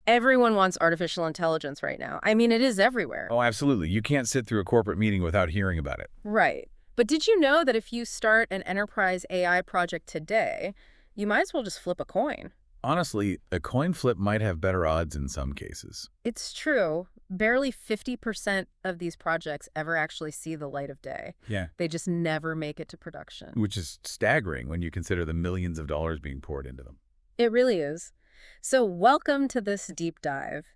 Everyone wants artificial intelligence right now. I mean, it is everywhere. Oh, absolutely. You can't sit through a corporate meeting without hearing about it. Right. But did you know that if you start an enterprise AI project today, you might as well just flip a coin? Honestly, a coin flip might have better odds in some cases. It's true. Barely 50% of these projects ever actually see the light of day. Yeah. They just never make it to production. Which is staggering when you consider the millions of dollars being poured into them. It really is. So welcome to this deep dive.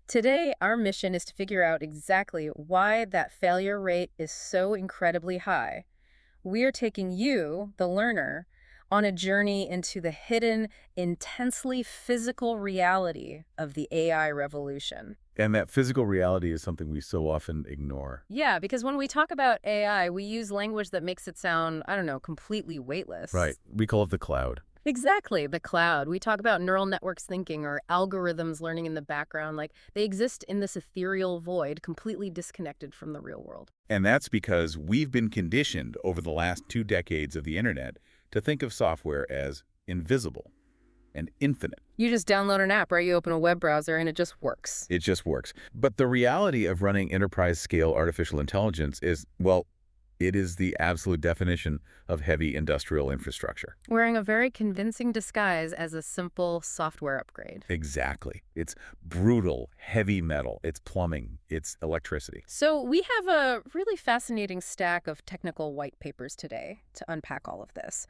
Today, our mission is to figure out exactly why that failure rate is so incredibly high. We are taking you, the learner, on a journey into the hidden, intensely physical reality of the AI revolution. And that physical reality is something we so often ignore. Yeah, because when we talk about AI, we use language that makes it sound, I don't know, completely weightless. Right. We call it the cloud. Exactly, the cloud. We talk about neural networks thinking or algorithms learning in the background, like they exist in this ethereal void, completely disconnected from the real world. And that's because we've been conditioned over the last 2 decades of the internet to think of software as invisible and infinite. You just download an app, right? You open a web browser and it just works. It just works. But the reality of running enterprise-scale artificial intelligence is, well, it is the absolute definition of heavy industrial infrastructure. Wearing a very convincing disguise as a simple software upgrade. Exactly. It's brutal, heavy metal. It's plumbing. It's electricity. So we have a really fascinating stack of technical white papers today to unpack all of this.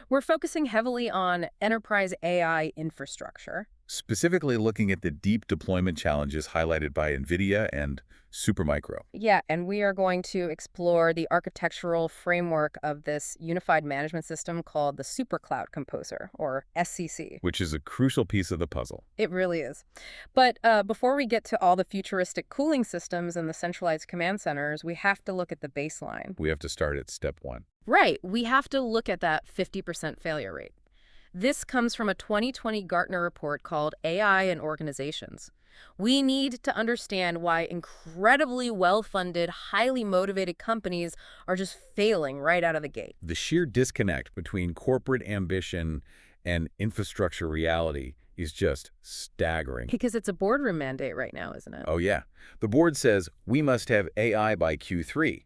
We're focusing heavily on enterprise AI infrastructure. Specifically looking at the deep deployment challenges highlighted by NVIDIA and Supermicro. Yeah, and we are going to explore the architectural framework of this unified management system called the SuperCloud Composer, or SCC. Which is a crucial piece of the puzzle. It really is. But before we get to all the futuristic cooling systems and the centralized command centers, we have to look at the baseline. We have to start at step 1. Right, we have to look at that 50% failure rate. This comes from a 2020 Gartner report called AI and Organizations. We need to understand why incredibly well-funded, highly motivated companies are just failing right out of the gate. The sheer disconnect between corporate ambition and infrastructure reality is just staggering. Because it's a boardroom mandate right now, isn't it? Oh yeah. The board says we must have AI by Q3.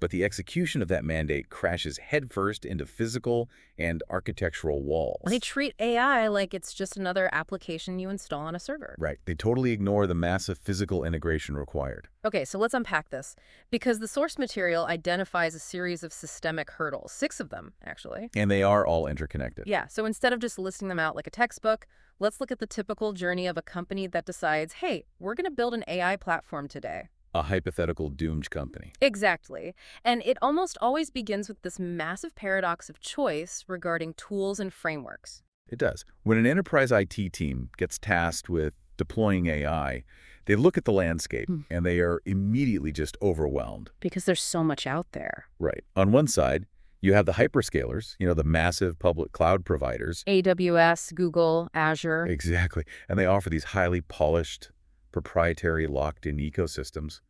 But the execution of that mandate crashes headfirst into physical and architectural walls. They treat AI like it's just another application you install on a server. Right. They totally ignore the massive physical integration required. Okay, so let's unpack this. Because the source material identifies a series of systemic hurdles, 6 of them, actually. And they are all interconnected. Yeah, so instead of just listing them out like a textbook, let's look at the typical journey of a company that decides, hey, we're going to build an AI platform today. A hypothetical doomed company. Exactly. And it almost always begins with this massive paradox of choice regarding tools and frameworks. It does. When an enterprise IT team gets tasked with deploying AI, they look at the landscape and they are immediately just overwhelmed. Because there's so much out there. Right. On one side, you have the hyperscalers, the massive public cloud providers. AWS, Google, Azure. Exactly. And they offer these highly polished, proprietary locked-in ecosystems.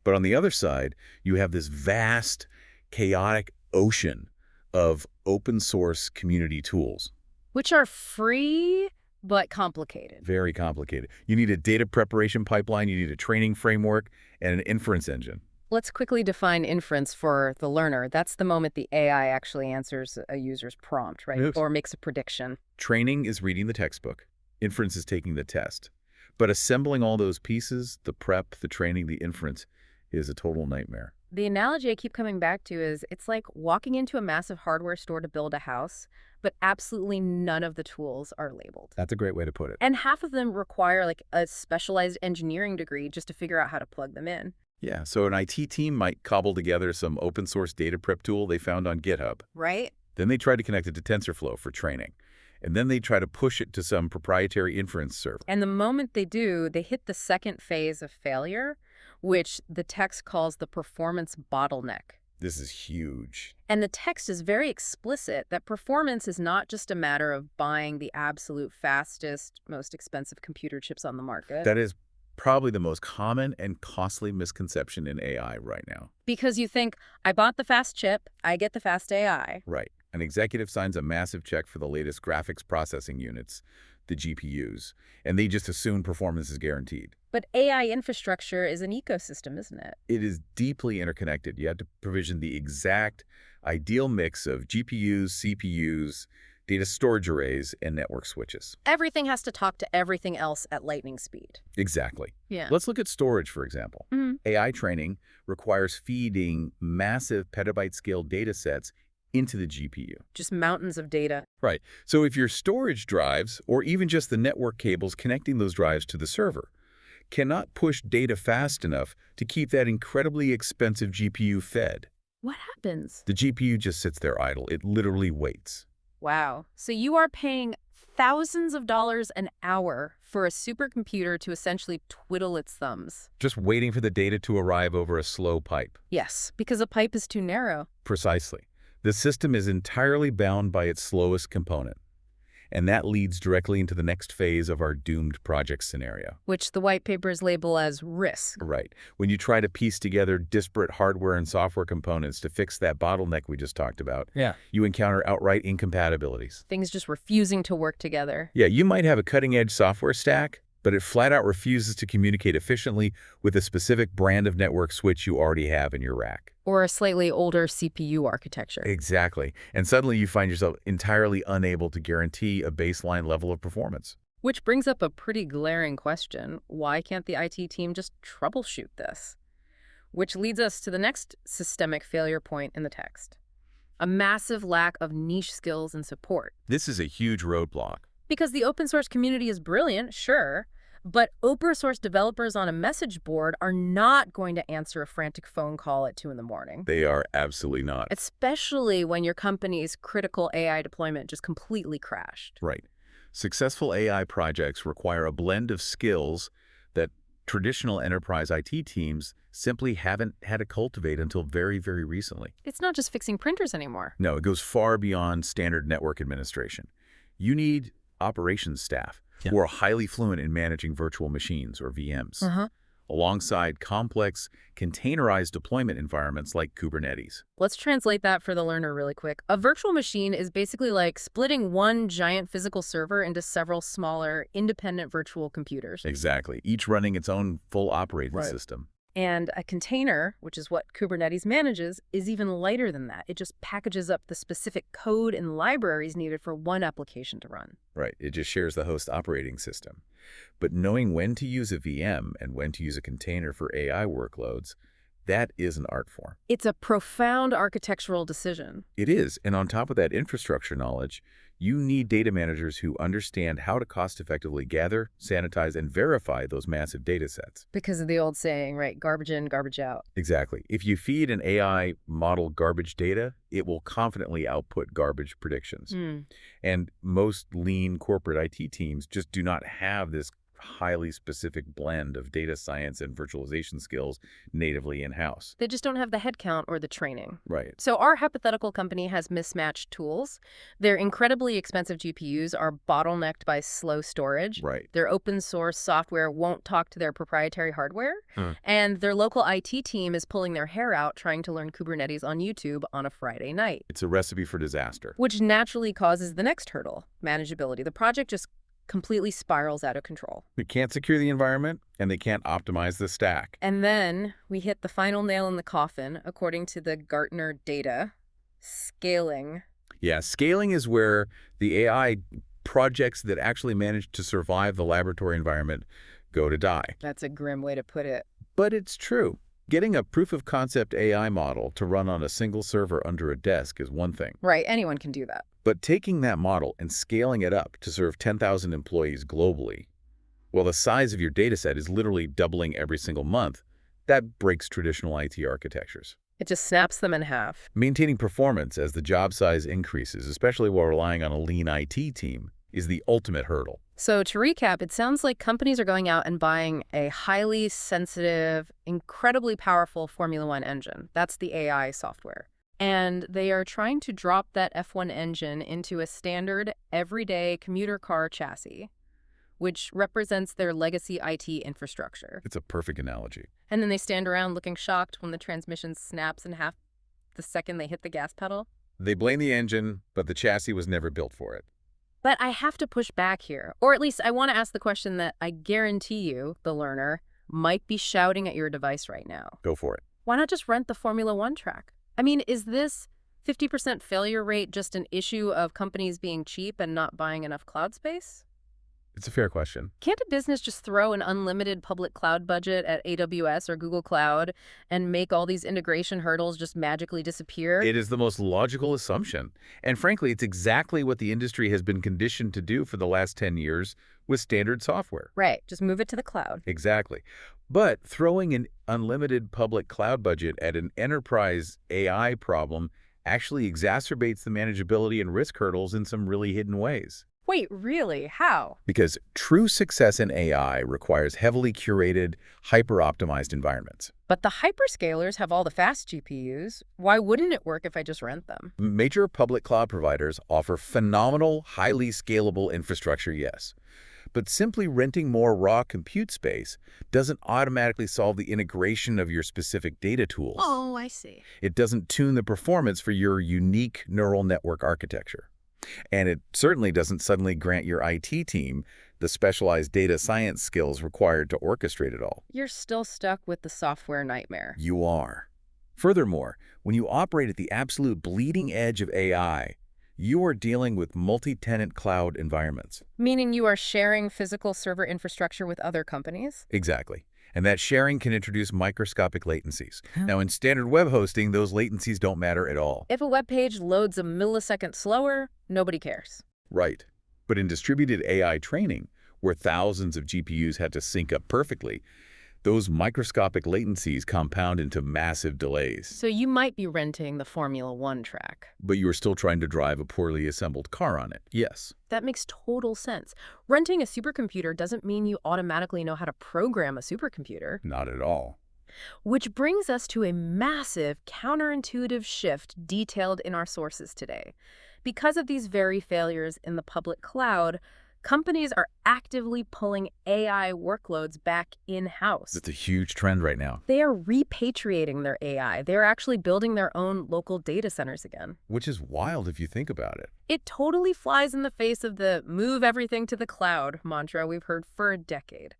But on the other side, you have this vast, chaotic ocean of open-source community tools. Which are free, but complicated. Very complicated. You need a data preparation pipeline, you need a training framework, and an inference engine. Let's quickly define inference for the learner. That's the moment the AI actually answers a user's prompt, right? Yes. Or makes a prediction. Training is reading the textbook. Inference is taking the test. But assembling all those pieces, the prep, the training, the inference, is a total nightmare. The analogy I keep coming back to is it's like walking into a massive hardware store to build a house, but absolutely none of the tools are labeled. That's a great way to put it. And half of them require like a specialized engineering degree just to figure out how to plug them in. Yeah, so an IT team might cobble together some open source data prep tool they found on GitHub. Right? Then they try to connect it to TensorFlow for training. And then they try to push it to some proprietary inference server. And the moment they do, they hit the second phase of failure, which the text calls the performance bottleneck. This is huge. And the text is very explicit that performance is not just a matter of buying the absolute fastest, most expensive computer chips on the market. That is probably the most common and costly misconception in AI right now. Because you think, I bought the fast chip, I get the fast AI. Right. An executive signs a massive check for the latest graphics processing units. the GPUs, and they just assume performance is guaranteed. But AI infrastructure is an ecosystem, isn't it? It is deeply interconnected. You have to provision the exact ideal mix of GPUs, CPUs, data storage arrays, and network switches. Everything has to talk to everything else at lightning speed. Exactly. Yeah. Let's look at storage, for example. AI training requires feeding massive petabyte-scale data sets into the GPU. Just mountains of data. Right. So if your storage drives, or even just the network cables connecting those drives to the server, cannot push data fast enough to keep that incredibly expensive GPU fed, What happens? the GPU just sits there idle. It literally waits. Wow. So you are paying thousands of dollars an hour for a supercomputer to essentially twiddle its thumbs. Just waiting for the data to arrive over a slow pipe. Yes, because a pipe is too narrow. Precisely. The system is entirely bound by its slowest component. And that leads directly into the next phase of our doomed project scenario. Which the white papers label as risk. Right. When you try to piece together disparate hardware and software components to fix that bottleneck we just talked about, you encounter outright incompatibilities. Things just refusing to work together. Yeah, you might have a cutting-edge software stack, but it flat out refuses to communicate efficiently with a specific brand of network switch you already have in your rack. Or a slightly older CPU architecture. Exactly. And suddenly you find yourself entirely unable to guarantee a baseline level of performance. Which brings up a pretty glaring question. Why can't the IT team just troubleshoot this? Which leads us to the next systemic failure point in the text. A massive lack of niche skills and support. This is a huge roadblock. Because the open source community is brilliant, sure, but open source developers on a message board are not going to answer a frantic phone call at 2 in the morning. They are absolutely not. Especially when your company's critical AI deployment just completely crashed. Right. Successful AI projects require a blend of skills that traditional enterprise IT teams simply haven't had to cultivate until very, very recently. It's not just fixing printers anymore. No, it goes far beyond standard network administration. You need operations staff who are highly fluent in managing virtual machines, or VMs, alongside complex containerized deployment environments like Kubernetes. Let's translate that for the learner really quick. A virtual machine is basically like splitting one giant physical server into several smaller, independent virtual computers. Exactly, each running its own full operating system. And a container, which is what Kubernetes manages, is even lighter than that. It just packages up the specific code and libraries needed for one application to run. Right, it just shares the host operating system. But knowing when to use a VM and when to use a container for AI workloads, that is an art form. It's a profound architectural decision. It is, and on top of that infrastructure knowledge, you need data managers who understand how to cost-effectively gather, sanitize, and verify those massive data sets. Because of the old saying, right? Garbage in, garbage out. Exactly. If you feed an AI model garbage data, it will confidently output garbage predictions. And most lean corporate IT teams just do not have this highly specific blend of data science and virtualization skills natively in-house. They just don't have the headcount or the training. Right. So our hypothetical company has mismatched tools. Their incredibly expensive GPUs are bottlenecked by slow storage. Right. Their open source software won't talk to their proprietary hardware. And their local IT team is pulling their hair out trying to learn Kubernetes on YouTube on a Friday night. It's a recipe for disaster. Which naturally causes the next hurdle, manageability. The project just completely spirals out of control. They can't secure the environment, and they can't optimize the stack. And then we hit the final nail in the coffin, according to the Gartner data, scaling. Yeah, scaling is where the AI projects that actually manage to survive the laboratory environment go to die. That's a grim way to put it. But it's true. Getting a proof-of-concept AI model to run on a single server under a desk is one thing. Right, anyone can do that. But taking that model and scaling it up to serve 10,000 employees globally, while the size of your data set is literally doubling every single month, that breaks traditional IT architectures. It just snaps them in half. Maintaining performance as the job size increases, especially while relying on a lean IT team, is the ultimate hurdle. So to recap, it sounds like companies are going out and buying a highly sensitive, incredibly powerful Formula One engine. That's the AI software. And they are trying to drop that F1 engine into a standard, everyday commuter car chassis, which represents their legacy IT infrastructure. It's a perfect analogy. And then they stand around looking shocked when the transmission snaps in half the second they hit the gas pedal. They blame the engine, but the chassis was never built for it. But I have to push back here, or at least I want to ask the question that I guarantee you, the learner, might be shouting at your device right now. Go for it. Why not just rent the Formula One track? I mean, is this 50% failure rate just an issue of companies being cheap and not buying enough cloud space? It's a fair question. Can't a business just throw an unlimited public cloud budget at AWS or Google Cloud and make all these integration hurdles just magically disappear? It is the most logical assumption. And frankly, it's exactly what the industry has been conditioned to do for the last 10 years with standard software. Right, just move it to the cloud. Exactly. But throwing an unlimited public cloud budget at an enterprise AI problem actually exacerbates the manageability and risk hurdles in some really hidden ways. Wait, really? How? Because true success in AI requires heavily curated, hyper-optimized environments. But the hyperscalers have all the fast GPUs. Why wouldn't it work if I just rent them? Major public cloud providers offer phenomenal, highly scalable infrastructure, yes. But simply renting more raw compute space doesn't automatically solve the integration of your specific data tools. Oh, I see. It doesn't tune the performance for your unique neural network architecture. And it certainly doesn't suddenly grant your IT team the specialized data science skills required to orchestrate it all. You're still stuck with the software nightmare. You are. Furthermore, when you operate at the absolute bleeding edge of AI, you are dealing with multi-tenant cloud environments. Meaning you are sharing physical server infrastructure with other companies? Exactly. And that sharing can introduce microscopic latencies. Now, in standard web hosting, those latencies don't matter at all. If a web page loads a millisecond slower, nobody cares. Right. But in distributed AI training, where thousands of GPUs had to sync up perfectly, those microscopic latencies compound into massive delays. So you might be renting the Formula One track. But you are still trying to drive a poorly assembled car on it. Yes. That makes total sense. Renting a supercomputer doesn't mean you automatically know how to program a supercomputer. Not at all. Which brings us to a massive counterintuitive shift detailed in our sources today. Because of these very failures in the public cloud, companies are actively pulling AI workloads back in-house. It's a huge trend right now. They are repatriating their AI. They're actually building their own local data centers again. Which is wild if you think about it. It totally flies in the face of the move everything to the cloud mantra we've heard for a decade.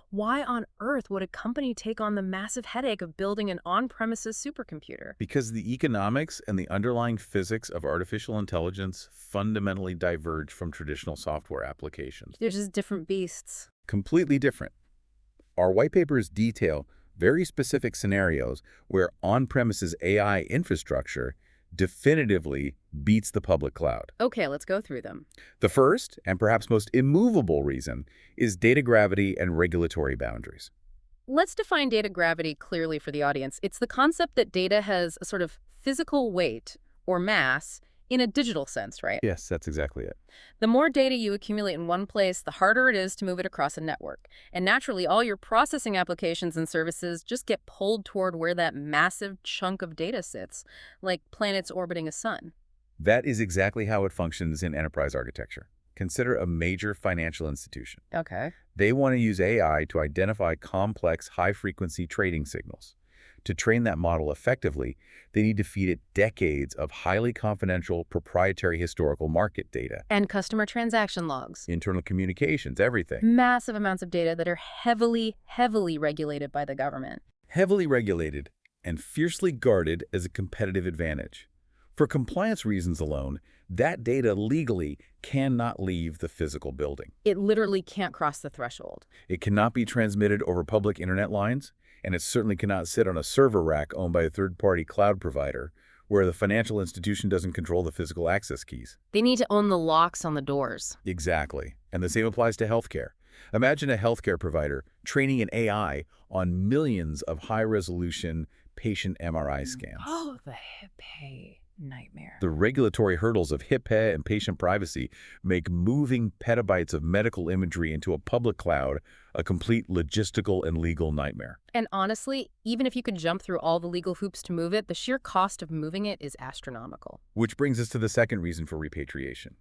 Why on earth would a company take on the massive headache of building an on-premises supercomputer? Because the economics and the underlying physics of artificial intelligence fundamentally diverge from traditional software applications. They're just different beasts. Completely different. Our white papers detail very specific scenarios where on-premises AI infrastructure definitively beats the public cloud. Okay, let's go through them. The first, and perhaps most immovable reason, is data gravity and regulatory boundaries. Let's define data gravity clearly for the audience. It's the concept that data has a sort of physical weight or mass in a digital sense, right? Yes, that's exactly it. The more data you accumulate in one place, the harder it is to move it across a network. And naturally, all your processing applications and services just get pulled toward where that massive chunk of data sits, like planets orbiting a sun. That is exactly how it functions in enterprise architecture. Consider a major financial institution. Okay. They want to use AI to identify complex, high-frequency trading signals. To train that model effectively, they need to feed it decades of highly confidential, proprietary historical market data. And customer transaction logs. Internal communications, everything. Massive amounts of data that are heavily, heavily regulated by the government. Heavily regulated and fiercely guarded as a competitive advantage. For compliance reasons alone, that data legally cannot leave the physical building. It literally can't cross the threshold. It cannot be transmitted over public internet lines, and it certainly cannot sit on a server rack owned by a third-party cloud provider where the financial institution doesn't control the physical access keys. They need to own the locks on the doors. Exactly. And the same applies to healthcare. Imagine a healthcare provider training an AI on millions of high-resolution patient MRI scans. Oh, the HIPAA nightmare. The regulatory hurdles of HIPAA and patient privacy make moving petabytes of medical imagery into a public cloud a complete logistical and legal nightmare. And honestly, even if you could jump through all the legal hoops to move it, the sheer cost of moving it is astronomical. Which brings us to the second reason for repatriation.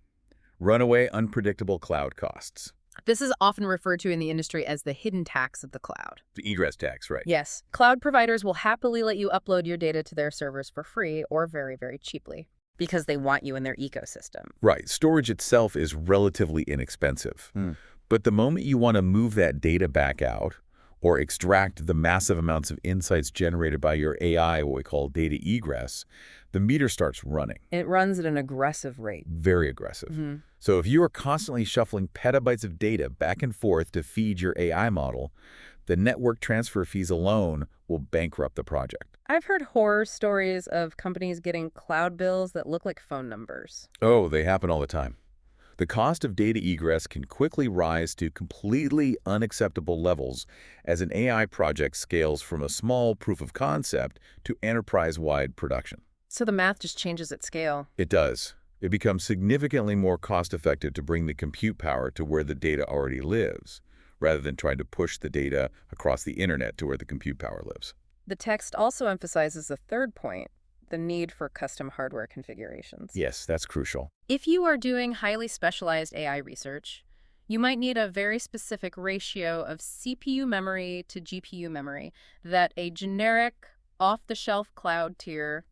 Runaway, unpredictable cloud costs. This is often referred to in the industry as the hidden tax of the cloud. The egress tax, right? Yes, cloud providers will happily let you upload your data to their servers for free or very, very cheaply. because they want you in their ecosystem. Right. Storage itself is relatively inexpensive. But the moment you want to move that data back out or extract the massive amounts of insights generated by your AI, what we call data egress, the meter starts running. It runs at an aggressive rate. Very aggressive. So if you are constantly shuffling petabytes of data back and forth to feed your AI model, the network transfer fees alone will bankrupt the project. I've heard horror stories of companies getting cloud bills that look like phone numbers. Oh, they happen all the time. The cost of data egress can quickly rise to completely unacceptable levels as an AI project scales from a small proof of concept to enterprise-wide production. So the math just changes at scale. It does. It becomes significantly more cost-effective to bring the compute power to where the data already lives, rather than trying to push the data across the internet to where the compute power lives. The text also emphasizes the third point, the need for custom hardware configurations. Yes, that's crucial. If you are doing highly specialized AI research, you might need a very specific ratio of CPU memory to GPU memory that a generic, off-the-shelf cloud tier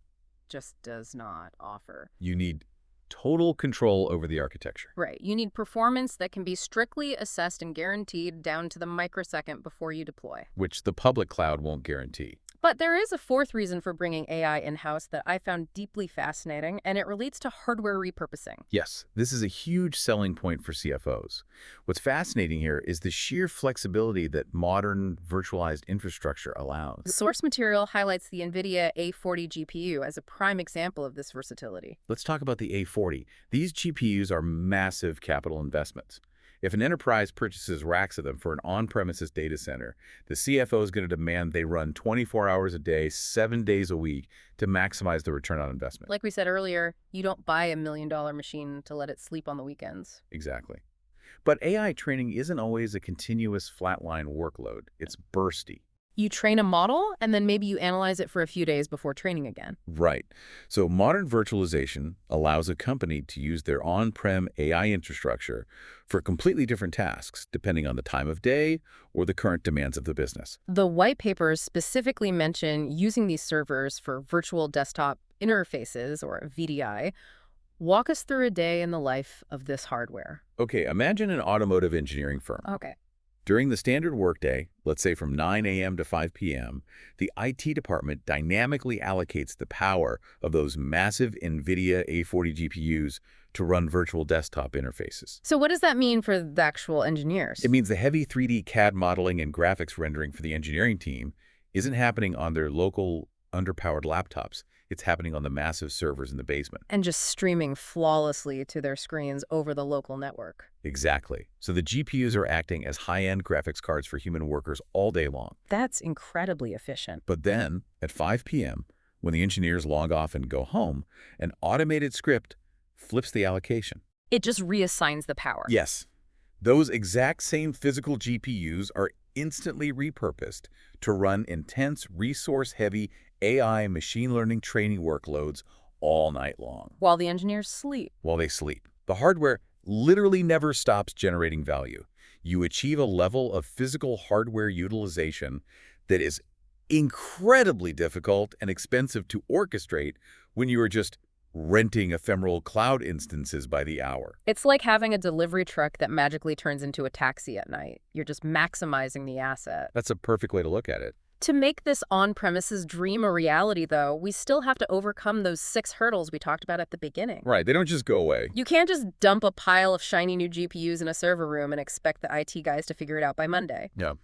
just does not offer. You need total control over the architecture. Right. You need performance that can be strictly assessed and guaranteed down to the microsecond before you deploy. Which the public cloud won't guarantee. But there is a fourth reason for bringing AI in-house that I found deeply fascinating, and it relates to hardware repurposing. Yes, this is a huge selling point for CFOs. What's fascinating here is the sheer flexibility that modern virtualized infrastructure allows. The source material highlights the NVIDIA A40 GPU as a prime example of this versatility. Let's talk about the A40. These GPUs are massive capital investments. If an enterprise purchases racks of them for an on-premises data center, the CFO is going to demand they run 24 hours a day, 7 days a week to maximize the return on investment. Like we said earlier, you don't buy $1 million machine to let it sleep on the weekends. Exactly. But AI training isn't always a continuous flatline workload. It's bursty. You train a model, and then maybe you analyze it for a few days before training again. Right. So modern virtualization allows a company to use their on-prem AI infrastructure for completely different tasks, depending on the time of day or the current demands of the business. The white papers specifically mention using these servers for virtual desktop interfaces, or VDI. Walk us through a day in the life of this hardware. Okay, imagine an automotive engineering firm. Okay. During the standard workday, let's say from 9 a.m. to 5 p.m., the IT department dynamically allocates the power of those massive NVIDIA A40 GPUs to run virtual desktop interfaces. So what does that mean for the actual engineers? It means the heavy 3D CAD modeling and graphics rendering for the engineering team isn't happening on their local underpowered laptops. It's happening on the massive servers in the basement. And just streaming flawlessly to their screens over the local network. Exactly. So the GPUs are acting as high-end graphics cards for human workers all day long. That's incredibly efficient. But then, at 5 p.m., when the engineers log off and go home, an automated script flips the allocation. It just reassigns the power. Yes. Those exact same physical GPUs are instantly repurposed to run intense, resource-heavy AI machine learning training workloads all night long. While the engineers sleep. While they sleep. The hardware literally never stops generating value. You achieve a level of physical hardware utilization that is incredibly difficult and expensive to orchestrate when you are just renting ephemeral cloud instances by the hour. It's like having a delivery truck that magically turns into a taxi at night. You're just maximizing the asset. That's a perfect way to look at it. To make this on-premises dream a reality, though, we still have to overcome those 6 hurdles we talked about at the beginning. Right, they don't just go away. You can't just dump a pile of shiny new GPUs in a server room and expect the IT guys to figure it out by Monday. Yeah.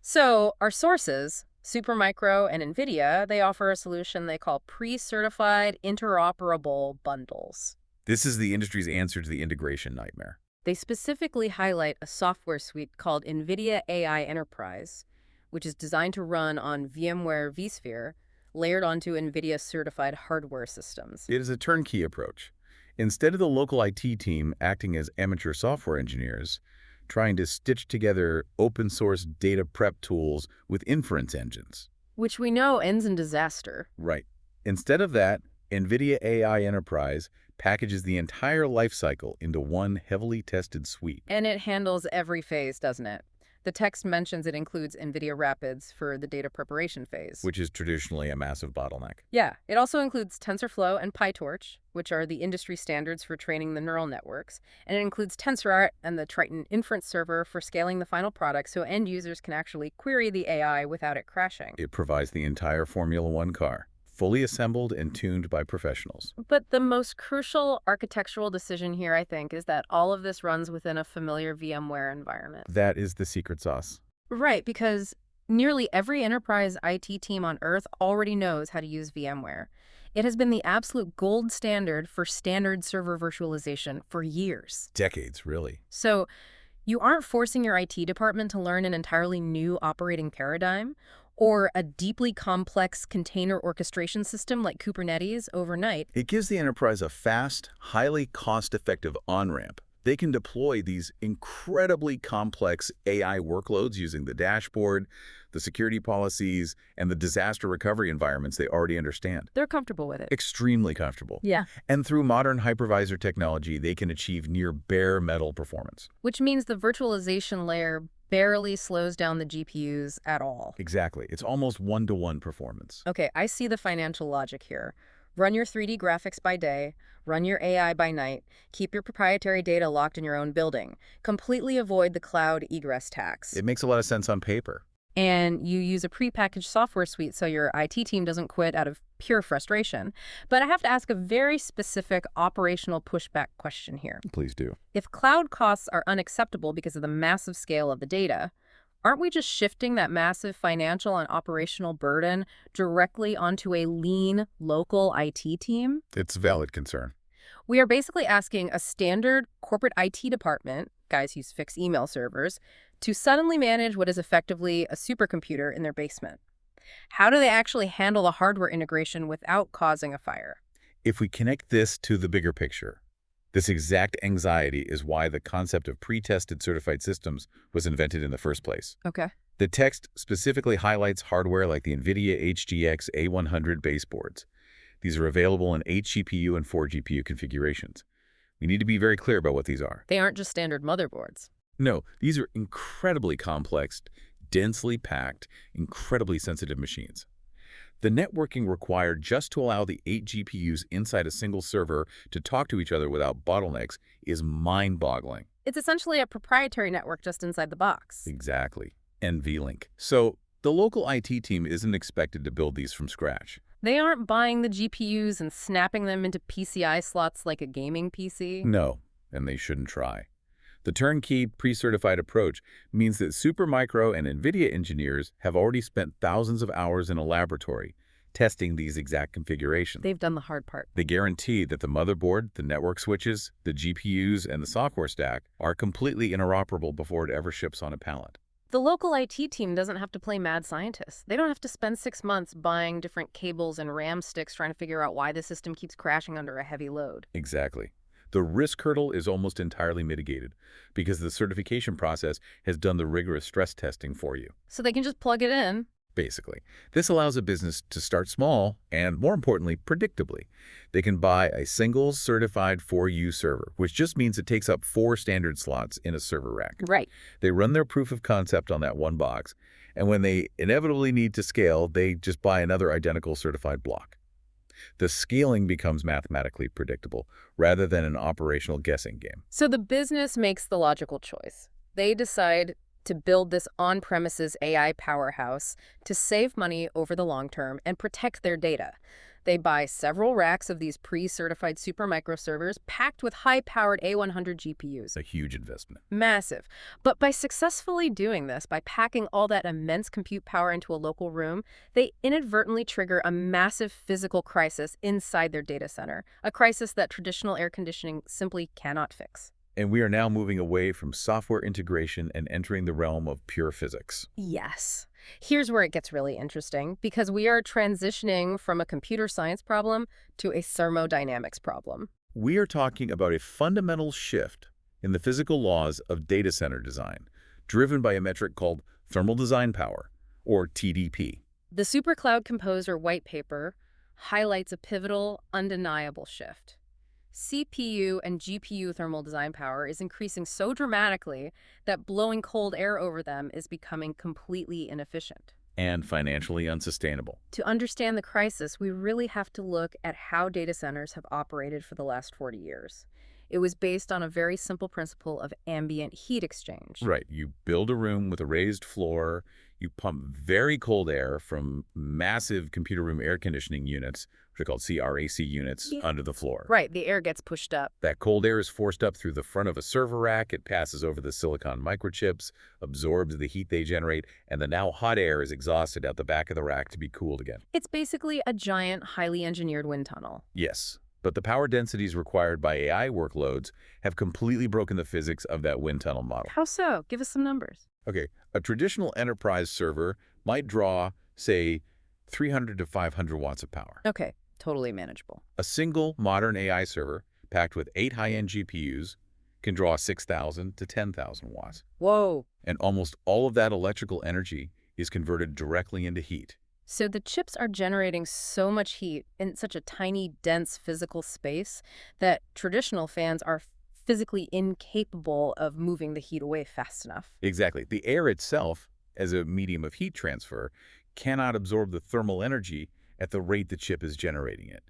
So our sources, Supermicro and NVIDIA, they offer a solution they call pre-certified interoperable bundles. This is the industry's answer to the integration nightmare. They specifically highlight a software suite called NVIDIA AI Enterprise, which is designed to run on VMware vSphere, layered onto NVIDIA-certified hardware systems. It is a turnkey approach. Instead of the local IT team acting as amateur software engineers, trying to stitch together open-source data prep tools with inference engines. Which we know ends in disaster. Right. Instead of that, NVIDIA AI Enterprise packages the entire lifecycle into one heavily tested suite. And it handles every phase, doesn't it? The text mentions it includes NVIDIA Rapids for the data preparation phase. which is traditionally a massive bottleneck. Yeah, it also includes TensorFlow and PyTorch, which are the industry standards for training the neural networks, and it includes TensorRT and the Triton inference server for scaling the final product so end users can actually query the AI without it crashing. It provides the entire Formula One car, fully assembled and tuned by professionals. But the most crucial architectural decision here, I think, is that all of this runs within a familiar VMware environment. That is the secret sauce. Right, because nearly every enterprise IT team on Earth already knows how to use VMware. It has been the absolute gold standard for standard server virtualization for years. Decades, really. So you aren't forcing your IT department to learn an entirely new operating paradigm or a deeply complex container orchestration system like Kubernetes overnight. It gives the enterprise a fast, highly cost-effective on-ramp. They can deploy these incredibly complex AI workloads using the dashboard, the security policies, and the disaster recovery environments they already understand. They're comfortable with it. Extremely comfortable. Yeah. And through modern hypervisor technology, they can achieve near bare metal performance. Which means the virtualization layer barely slows down the GPUs at all. Exactly. It's almost one-to-one performance. Okay, I see the financial logic here. Run your 3D graphics by day, run your AI by night, keep your proprietary data locked in your own building, completely avoid the cloud egress tax. It makes a lot of sense on paper. And you use a prepackaged software suite so your IT team doesn't quit out of pure frustration. But I have to ask a very specific operational pushback question here. Please do. If cloud costs are unacceptable because of the massive scale of the data, aren't we just shifting that massive financial and operational burden directly onto a lean, local IT team? It's a valid concern. We are basically asking a standard corporate IT department, guys who fix email servers, to suddenly manage what is effectively a supercomputer in their basement. How do they actually handle the hardware integration without causing a fire? If we connect this to the bigger picture, this exact anxiety is why the concept of pre-tested certified systems was invented in the first place. Okay. The text specifically highlights hardware like the NVIDIA HGX A100 baseboards. These are available in 8 GPU and 4 GPU configurations. We need to be very clear about what these are. They aren't just standard motherboards. No, these are incredibly complex, densely packed, incredibly sensitive machines. The networking required just to allow the 8 GPUs inside a single server to talk to each other without bottlenecks is mind-boggling. It's essentially a proprietary network just inside the box. Exactly. NVLink. So the local IT team isn't expected to build these from scratch. They aren't buying the GPUs and snapping them into PCI slots like a gaming PC. No, and they shouldn't try. The turnkey, pre-certified approach means that Supermicro and NVIDIA engineers have already spent thousands of hours in a laboratory testing these exact configurations. They've done the hard part. They guarantee that the motherboard, the network switches, the GPUs, and the software stack are completely interoperable before it ever ships on a pallet. The local IT team doesn't have to play mad scientist. They don't have to spend 6 months buying different cables and RAM sticks trying to figure out why the system keeps crashing under a heavy load. Exactly. The risk hurdle is almost entirely mitigated because the certification process has done the rigorous stress testing for you. So they can just plug it in. Basically, this allows a business to start small and, more importantly, predictably. They can buy a single certified 4U server, which just means it takes up 4 standard slots in a server rack. Right. They run their proof of concept on that one box, and when they inevitably need to scale, they just buy another identical certified block. The scaling becomes mathematically predictable rather than an operational guessing game. So the business makes the logical choice. They decide to build this on-premises AI powerhouse to save money over the long term and protect their data. They buy several racks of these pre-certified Supermicro servers packed with high-powered A100 GPUs. A huge investment. Massive. But by successfully doing this, by packing all that immense compute power into a local room, they inadvertently trigger a massive physical crisis inside their data center, a crisis that traditional air conditioning simply cannot fix. And we are now moving away from software integration and entering the realm of pure physics. Yes. Here's where it gets really interesting, because we are transitioning from a computer science problem to a thermodynamics problem. We are talking about a fundamental shift in the physical laws of data center design, driven by a metric called thermal design power, or TDP. The SuperCloud Composer white paper highlights a pivotal, undeniable shift. CPU and GPU thermal design power is increasing so dramatically that blowing cold air over them is becoming completely inefficient. And financially unsustainable. To understand the crisis, we really have to look at how data centers have operated for the last 40 years. It was based on a very simple principle of ambient heat exchange. Right. You build a room with a raised floor, you pump very cold air from massive computer room air conditioning units, which are called CRAC units, Yeah. under the floor. Right, the air gets pushed up. That cold air is forced up through the front of a server rack, it passes over the silicon microchips, absorbs the heat they generate, and the now hot air is exhausted out the back of the rack to be cooled again. It's basically a giant, highly engineered wind tunnel. Yes, but the power densities required by AI workloads have completely broken the physics of that wind tunnel model. How so? Give us some numbers. Okay, a traditional enterprise server might draw, say, 300 to 500 watts of power. Okay, totally manageable. A single modern AI server packed with 8 high-end GPUs can draw 6,000 to 10,000 watts. Whoa. And almost all of that electrical energy is converted directly into heat. So the chips are generating so much heat in such a tiny, dense physical space that traditional fans are physically incapable of moving the heat away fast enough. Exactly. The air itself, as a medium of heat transfer, cannot absorb the thermal energy at the rate the chip is generating it.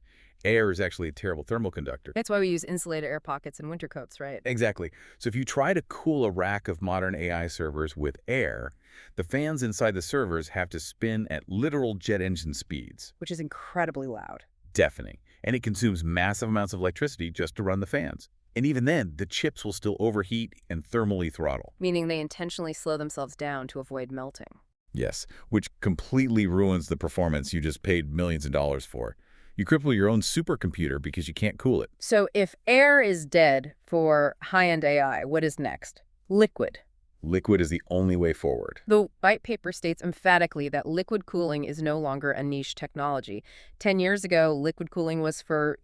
Air is actually a terrible thermal conductor. That's why we use insulated air pockets and winter coats, right? Exactly. So if you try to cool a rack of modern AI servers with air, the fans inside the servers have to spin at literal jet engine speeds. Which is incredibly loud. Deafening. And it consumes massive amounts of electricity just to run the fans. And even then, the chips will still overheat and thermally throttle. Meaning they intentionally slow themselves down to avoid melting. Yes, which completely ruins the performance you just paid millions of dollars for. You cripple your own supercomputer because you can't cool it. So if air is dead for high-end AI, what is next? Liquid. Liquid is the only way forward. The white paper states emphatically that liquid cooling is no longer a niche technology. 10 years ago, liquid cooling was for,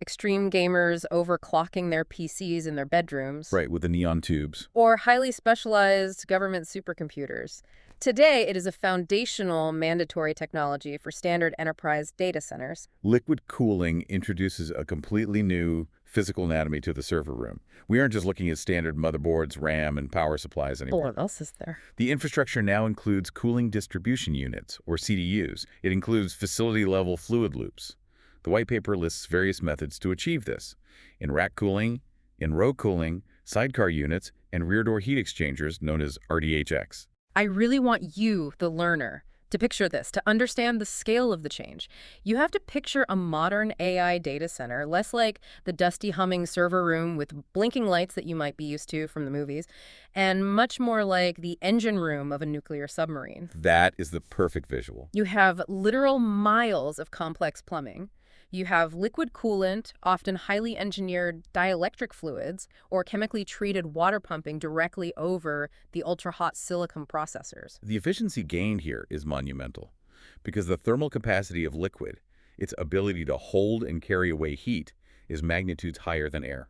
extreme gamers overclocking their PCs in their bedrooms. Right, with the neon tubes. Or highly specialized government supercomputers. Today, it is a foundational mandatory technology for standard enterprise data centers. Liquid cooling introduces a completely new physical anatomy to the server room. We aren't just looking at standard motherboards, RAM, and power supplies anymore. What else is there? The infrastructure now includes cooling distribution units, or CDUs. It includes facility-level fluid loops. The white paper lists various methods to achieve this: in-rack cooling, in-row cooling, sidecar units, and rear-door heat exchangers known as RDHX. I really want you, the learner, to picture this, to understand the scale of the change. You have to picture a modern AI data center, less like the dusty humming server room with blinking lights that you might be used to from the movies, and much more like the engine room of a nuclear submarine. That is the perfect visual. You have literal miles of complex plumbing. You have liquid coolant, often highly engineered dielectric fluids, or chemically treated water pumping directly over the ultra-hot silicon processors. The efficiency gained here is monumental because the thermal capacity of liquid, its ability to hold and carry away heat, is magnitudes higher than air.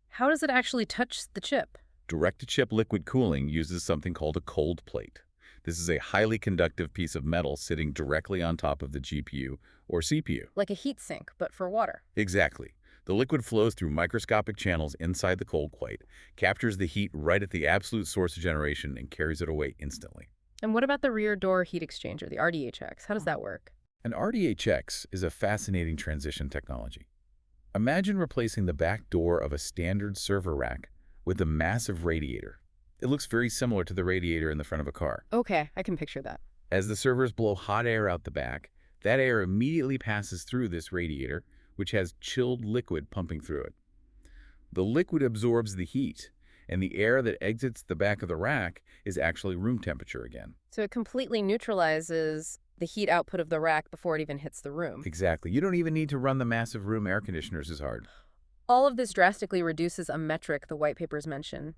How does it actually touch the chip? Direct-to-chip liquid cooling uses something called a cold plate. This is a highly conductive piece of metal sitting directly on top of the GPU or CPU. Like a heat sink, but for water. Exactly. The liquid flows through microscopic channels inside the cold plate, captures the heat right at the absolute source of generation, and carries it away instantly. And what about the rear door heat exchanger, the RDHX? How does that work? An RDHX is a fascinating transition technology. Imagine replacing the back door of a standard server rack with a massive radiator. It looks very similar to the radiator in the front of a car. Okay, I can picture that. As the servers blow hot air out the back, that air immediately passes through this radiator, which has chilled liquid pumping through it. The liquid absorbs the heat, and the air that exits the back of the rack is actually room temperature again. So it completely neutralizes the heat output of the rack before it even hits the room. Exactly. You don't even need to run the massive room air conditioners as hard. All of this drastically reduces a metric the white papers mention: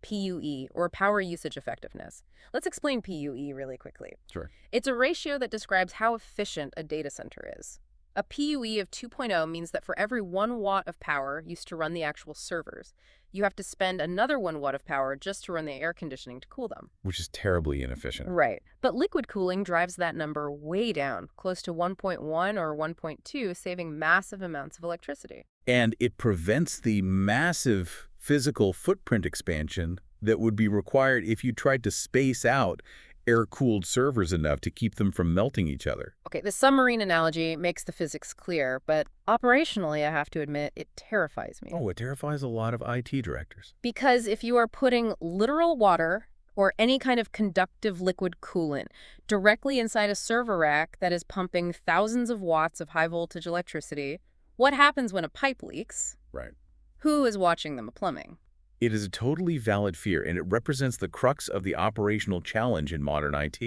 PUE, or power usage effectiveness. Let's explain PUE really quickly. Sure. It's a ratio that describes how efficient a data center is. A PUE of 2.0 means that for every 1 watt of power used to run the actual servers, you have to spend another 1 watt of power just to run the air conditioning to cool them. Which is terribly inefficient. Right. But liquid cooling drives that number way down, close to 1.1 or 1.2, saving massive amounts of electricity. And it prevents the massive physical footprint expansion that would be required if you tried to space out air-cooled servers enough to keep them from melting each other. Okay, the submarine analogy makes the physics clear, but operationally, I have to admit, it terrifies me. Oh, it terrifies a lot of IT directors. Because if you are putting literal water or any kind of conductive liquid coolant directly inside a server rack that is pumping thousands of watts of high voltage electricity, what happens when a pipe leaks? Right. Who is watching the plumbing? It is a totally valid fear, and it represents the crux of the operational challenge in modern IT.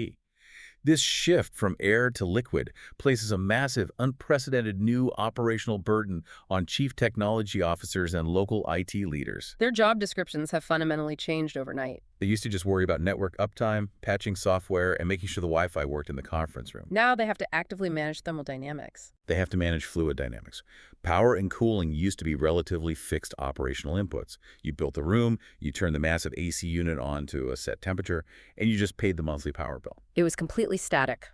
This shift from air to liquid places a massive, unprecedented new operational burden on chief technology officers and local IT leaders. Their job descriptions have fundamentally changed overnight. They used to just worry about network uptime, patching software, and making sure the Wi-Fi worked in the conference room. Now they have to actively manage thermodynamics. They have to manage fluid dynamics. Power and cooling used to be relatively fixed operational inputs. You built the room, you turned the massive AC unit on to a set temperature, and you just paid the monthly power bill. It was completely static.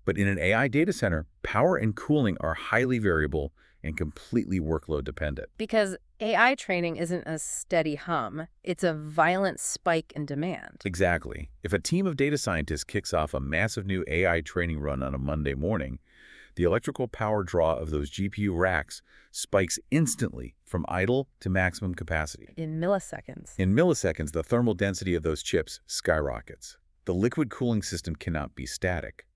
But in an AI data center, power and cooling are highly variable and completely workload dependent. Because AI training isn't a steady hum, it's a violent spike in demand. Exactly. If a team of data scientists kicks off a massive new AI training run on a Monday morning, the electrical power draw of those GPU racks spikes instantly from idle to maximum capacity. In milliseconds. In milliseconds, the thermal density of those chips skyrockets. The liquid cooling system cannot be static.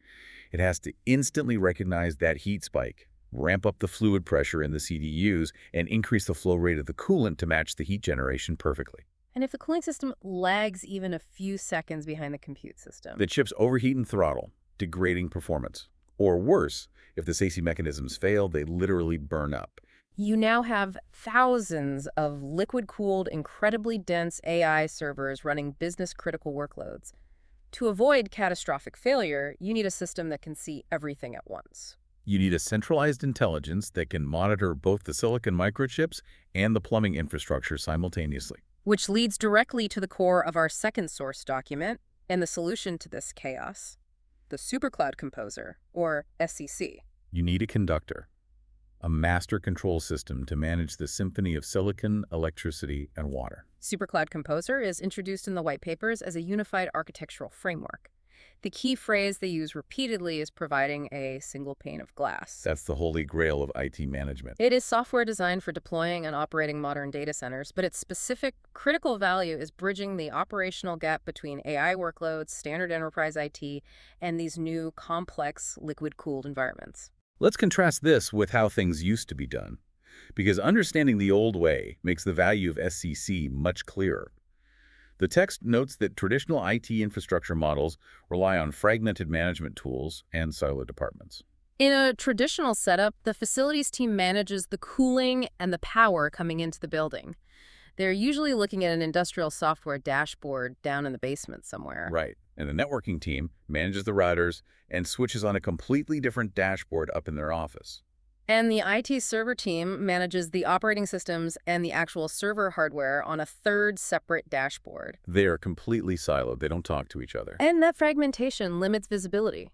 It has to instantly recognize that heat spike, ramp up the fluid pressure in the CDUs, and increase the flow rate of the coolant to match the heat generation perfectly. And if the cooling system lags even a few seconds behind the compute system, The chips overheat and throttle, degrading performance. Or worse, if the safety mechanisms fail, they literally burn up. you now have thousands of liquid-cooled, incredibly dense AI servers running business-critical workloads. To avoid catastrophic failure, you need a system that can see everything at once. You need a centralized intelligence that can monitor both the silicon microchips and the plumbing infrastructure simultaneously. Which leads directly to the core of our second source document and the solution to this chaos, the SuperCloud Composer, or SCC. You need a conductor, a master control system to manage the symphony of silicon, electricity, and water. SuperCloud Composer is introduced in the white papers as a unified architectural framework. The key phrase they use repeatedly is providing a single pane of glass. That's the holy grail of IT management. It is software designed for deploying and operating modern data centers, but its specific critical value is bridging the operational gap between AI workloads, standard enterprise IT, and these new complex liquid-cooled environments. Let's contrast this with how things used to be done, because understanding the old way makes the value of SCC much clearer. The text notes that traditional IT infrastructure models rely on fragmented management tools and siloed departments. In a traditional setup, the facilities team manages the cooling and the power coming into the building. They're usually looking at an industrial software dashboard down in the basement somewhere. Right. And the networking team manages the routers and switches on a completely different dashboard up in their office. And the IT server team manages the operating systems and the actual server hardware on a third separate dashboard. They are completely siloed. They don't talk to each other. And that fragmentation limits visibility.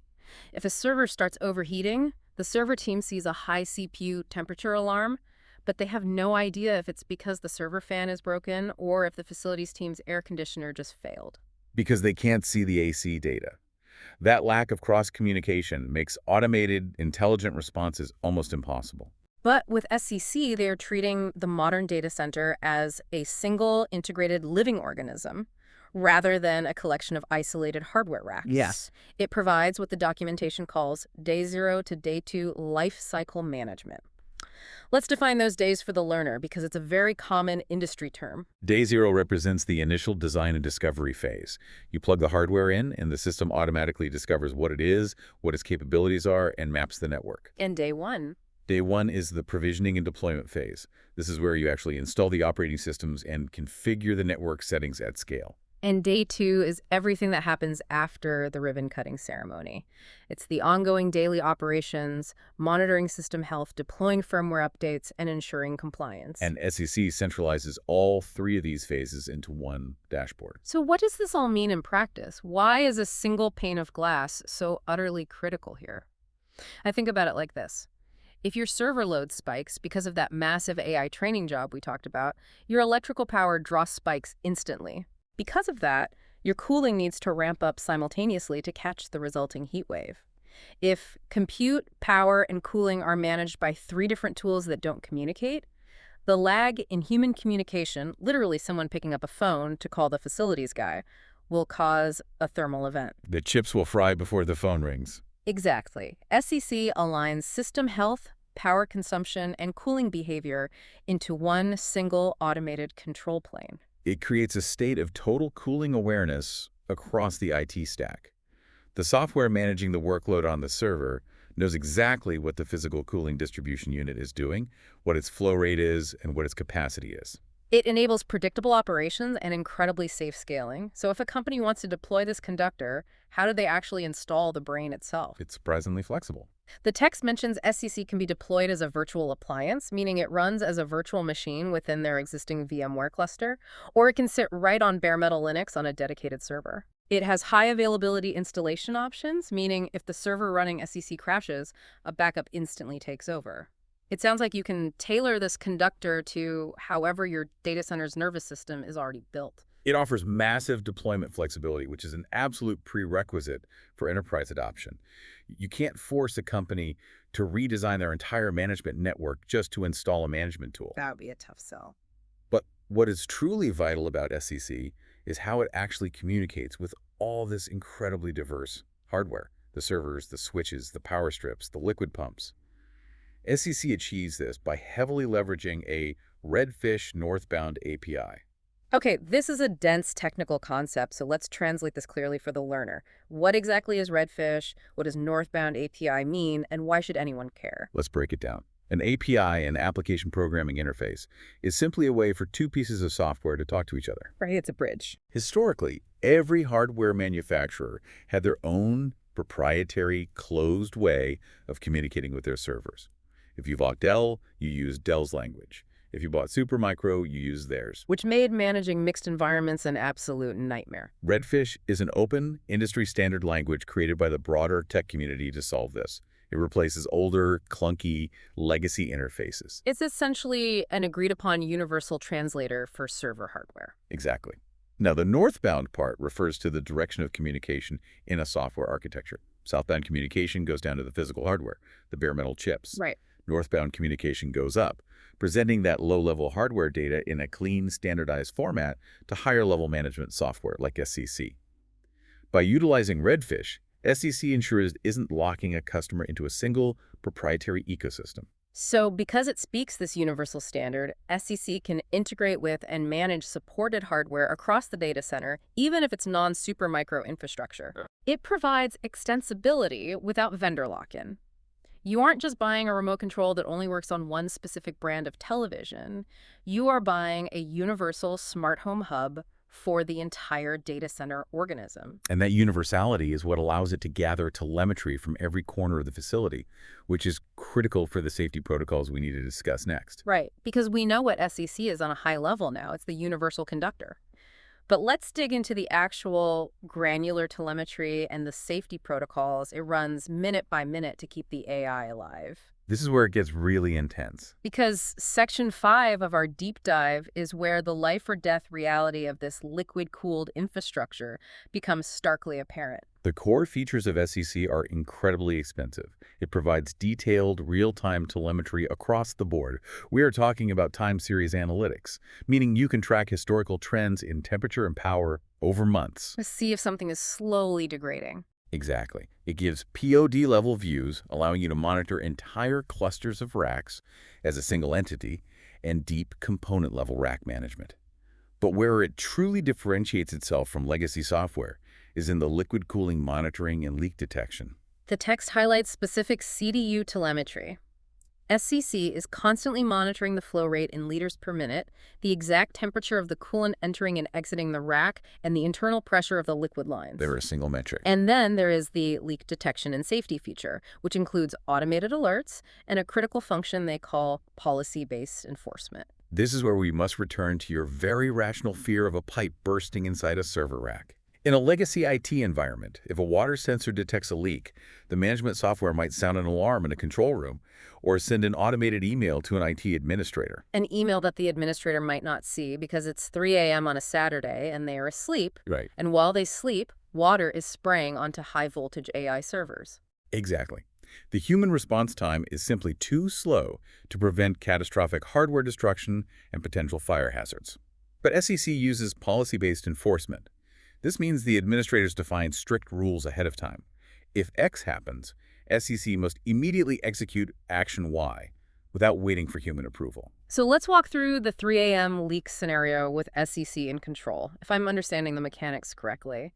If a server starts overheating, the server team sees a high CPU temperature alarm, but they have no idea if it's because the server fan is broken or if the facilities team's air conditioner just failed. Because they can't see the AC data. That lack of cross-communication makes automated, intelligent responses almost impossible. But with SCC, they are treating the modern data center as a single integrated living organism rather than a collection of isolated hardware racks. Yes. It provides what the documentation calls day 0 to day 2 life cycle management. Let's define those days for the learner because it's a very common industry term. Day 0 represents the initial design and discovery phase. You plug the hardware in, and the system automatically discovers what it is, what its capabilities are, and maps the network. And day 1. Day 1 is the provisioning and deployment phase. This is where you actually install the operating systems and configure the network settings at scale. And day 2 is everything that happens after the ribbon-cutting ceremony. It's the ongoing daily operations, monitoring system health, deploying firmware updates, and ensuring compliance. And SEC centralizes all three of these phases into one dashboard. So what does this all mean in practice? Why is a single pane of glass so utterly critical here? I think about it like this. If your server load spikes because of that massive AI training job we talked about, your electrical power draw spikes instantly. Because of that, your cooling needs to ramp up simultaneously to catch the resulting heat wave. If compute, power, and cooling are managed by three different tools that don't communicate, the lag in human communication, literally someone picking up a phone to call the facilities guy, will cause a thermal event. The chips will fry before the phone rings. Exactly. SEC aligns system health, power consumption, and cooling behavior into one single automated control plane. It creates a state of total cooling awareness across the IT stack. The software managing the workload on the server knows exactly what the physical cooling distribution unit is doing, what its flow rate is, and what its capacity is. It enables predictable operations and incredibly safe scaling. So if a company wants to deploy this conductor, how do they actually install the brain itself? It's surprisingly flexible. The text mentions SCC can be deployed as a virtual appliance, meaning it runs as a virtual machine within their existing VMware cluster, or it can sit right on bare metal Linux on a dedicated server. It has high availability installation options, meaning if the server running SCC crashes, a backup instantly takes over. It sounds like you can tailor this conductor to however your data center's nervous system is already built. It offers massive deployment flexibility, which is an absolute prerequisite for enterprise adoption. You can't force a company to redesign their entire management network just to install a management tool. That would be a tough sell. But what is truly vital about SCC is how it actually communicates with all this incredibly diverse hardware: the servers, the switches, the power strips, the liquid pumps. SCC achieves this by heavily leveraging a Redfish northbound API. Okay, this is a dense technical concept, so let's translate this clearly for the learner. What exactly is Redfish? What does northbound API mean? And why should anyone care? Let's break it down. An API, an application programming interface, is simply a way for two pieces of software to talk to each other. Right, it's a bridge. Historically, every hardware manufacturer had their own proprietary, closed way of communicating with their servers. If you bought Dell, you used Dell's language. If you bought Supermicro, you used theirs. Which made managing mixed environments an absolute nightmare. Redfish is an open, industry-standard language created by the broader tech community to solve this. It replaces older, clunky, legacy interfaces. It's essentially an agreed-upon universal translator for server hardware. Exactly. Now, the northbound part refers to the direction of communication in a software architecture. Southbound communication goes down to the physical hardware, the bare metal chips. Right. Northbound communication goes up, presenting that low-level hardware data in a clean, standardized format to higher-level management software like SCC. By utilizing Redfish, SCC ensures it isn't locking a customer into a single proprietary ecosystem. So because it speaks this universal standard, SCC can integrate with and manage supported hardware across the data center, even if it's non-Supermicro infrastructure. It provides extensibility without vendor lock-in. You aren't just buying a remote control that only works on one specific brand of television. You are buying a universal smart home hub for the entire data center organism. And that universality is what allows it to gather telemetry from every corner of the facility, which is critical for the safety protocols we need to discuss next. Right, because we know what SEC is on a high level now. It's the universal conductor. But let's dig into the actual granular telemetry and the safety protocols it runs minute by minute to keep the AI alive. This is where it gets really intense. Because Section 5 of our deep dive is where the life or death reality of this liquid-cooled infrastructure becomes starkly apparent. The core features of SEC are incredibly expensive. It provides detailed, real-time telemetry across the board. We are talking about time series analytics, meaning you can track historical trends in temperature and power over months. To see if something is slowly degrading. Exactly. It gives POD-level views, allowing you to monitor entire clusters of racks as a single entity, and deep component-level rack management. But where it truly differentiates itself from legacy software is in the liquid cooling monitoring and leak detection. The text highlights specific CDU telemetry. SCC is constantly monitoring the flow rate in liters per minute, the exact temperature of the coolant entering and exiting the rack, and the internal pressure of the liquid lines. They're a single metric. And then there is the leak detection and safety feature, which includes automated alerts and a critical function they call policy-based enforcement. This is where we must return to your very rational fear of a pipe bursting inside a server rack. In a legacy IT environment, if a water sensor detects a leak, the management software might sound an alarm in a control room or send an automated email to an IT administrator. An email that the administrator might not see because it's 3 a.m. on a Saturday and they are asleep, Right. and while they sleep, water is spraying onto high-voltage AI servers. Exactly. The human response time is simply too slow to prevent catastrophic hardware destruction and potential fire hazards. But SEC uses policy-based enforcement. This means the administrators define strict rules ahead of time. If X happens, SEC must immediately execute action Y without waiting for human approval. So let's walk through the 3 a.m. leak scenario with SEC in control, if I'm understanding the mechanics correctly.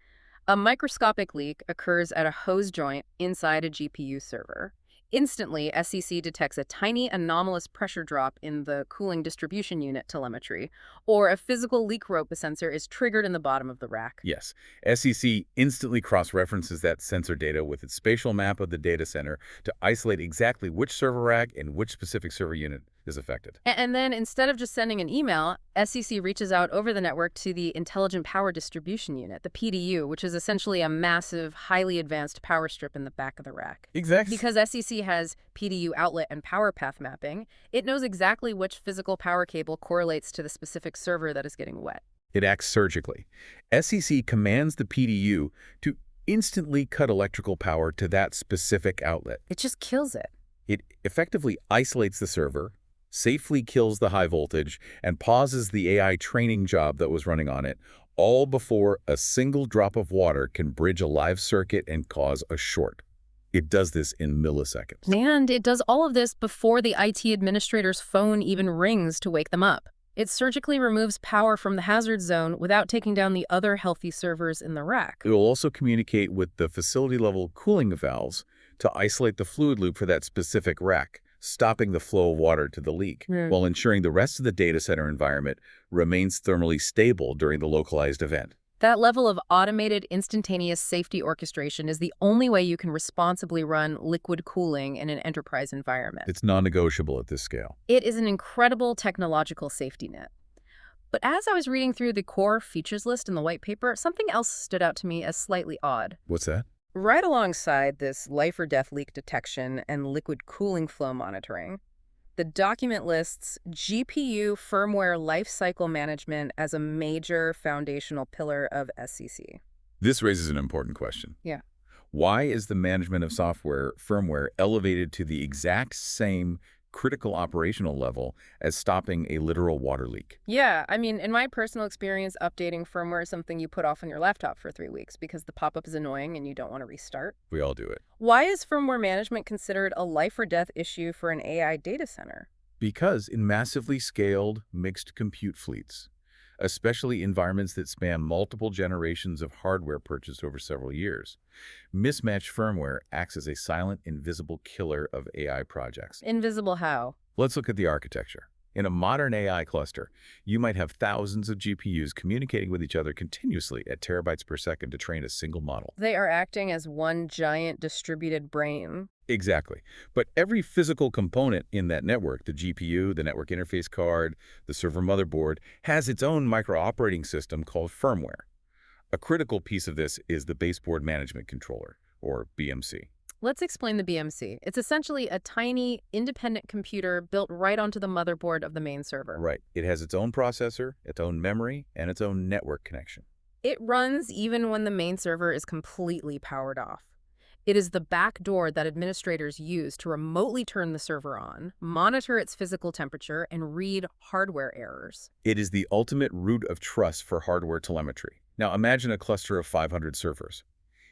A microscopic leak occurs at a hose joint inside a GPU server. Instantly, SEC detects a tiny anomalous pressure drop in the cooling distribution unit telemetry, or a physical leak rope sensor is triggered in the bottom of the rack. Yes, SEC instantly cross-references that sensor data with its spatial map of the data center to isolate exactly which server rack and which specific server unit is affected. And then, instead of just sending an email, SEC reaches out over the network to the Intelligent Power Distribution Unit, the PDU, which is essentially a massive, highly advanced power strip in the back of the rack. Exactly. Because SEC has PDU outlet and power path mapping, it knows exactly which physical power cable correlates to the specific server that is getting wet. It acts surgically. SEC commands the PDU to instantly cut electrical power to that specific outlet. It just kills it. It effectively isolates the server, safely kills the high voltage, and pauses the AI training job that was running on it, all before a single drop of water can bridge a live circuit and cause a short. It does this in milliseconds. And it does all of this before the IT administrator's phone even rings to wake them up. It surgically removes power from the hazard zone without taking down the other healthy servers in the rack. It will also communicate with the facility-level cooling valves to isolate the fluid loop for that specific rack, stopping the flow of water to the leak, while ensuring the rest of the data center environment remains thermally stable during the localized event. That level of automated, instantaneous safety orchestration is the only way you can responsibly run liquid cooling in an enterprise environment. It's non-negotiable at this scale. It is an incredible technological safety net. But as I was reading through the core features list in the white paper, something else stood out to me as slightly odd. What's that? Right alongside this life or death leak detection and liquid cooling flow monitoring, the document lists GPU firmware lifecycle management as a major foundational pillar of SEC. This raises an important question. Yeah. Why is the management of software firmware elevated to the exact same critical operational level as stopping a literal water leak? Yeah, I mean, in my personal experience, updating firmware is something you put off on your laptop for 3 weeks because the pop-up is annoying and you don't want to restart. We all do it. Why is firmware management considered a life or death issue for an AI data center? Because in massively scaled mixed compute fleets, especially environments that span multiple generations of hardware purchased over several years, mismatched firmware acts as a silent, invisible killer of AI projects. Invisible how? Let's look at the architecture. In a modern AI cluster, you might have thousands of GPUs communicating with each other continuously at terabytes per second to train a single model. They are acting as one giant distributed brain. Exactly. But every physical component in that network, the GPU, the network interface card, the server motherboard, has its own micro-operating system called firmware. A critical piece of this is the baseboard management controller, or BMC. Let's explain the BMC. It's essentially a tiny, independent computer built right onto the motherboard of the main server. Right. It has its own processor, its own memory, and its own network connection. It runs even when the main server is completely powered off. It is the back door that administrators use to remotely turn the server on, monitor its physical temperature, and read hardware errors. It is the ultimate root of trust for hardware telemetry. Now imagine a cluster of 500 servers.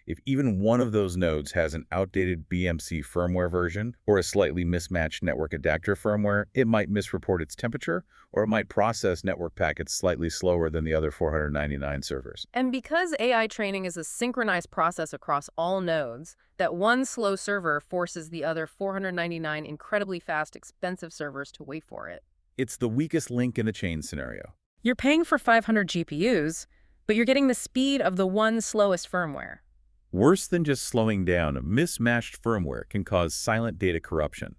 If even one of those nodes has an outdated BMC firmware version or a slightly mismatched network adapter firmware, it might misreport its temperature, or it might process network packets slightly slower than the other 499 servers. And because AI training is a synchronized process across all nodes, that one slow server forces the other 499 incredibly fast, expensive servers to wait for it. It's the weakest link in the chain scenario. You're paying for 500 GPUs, but you're getting the speed of the one slowest firmware. Worse than just slowing down, mismatched firmware can cause silent data corruption.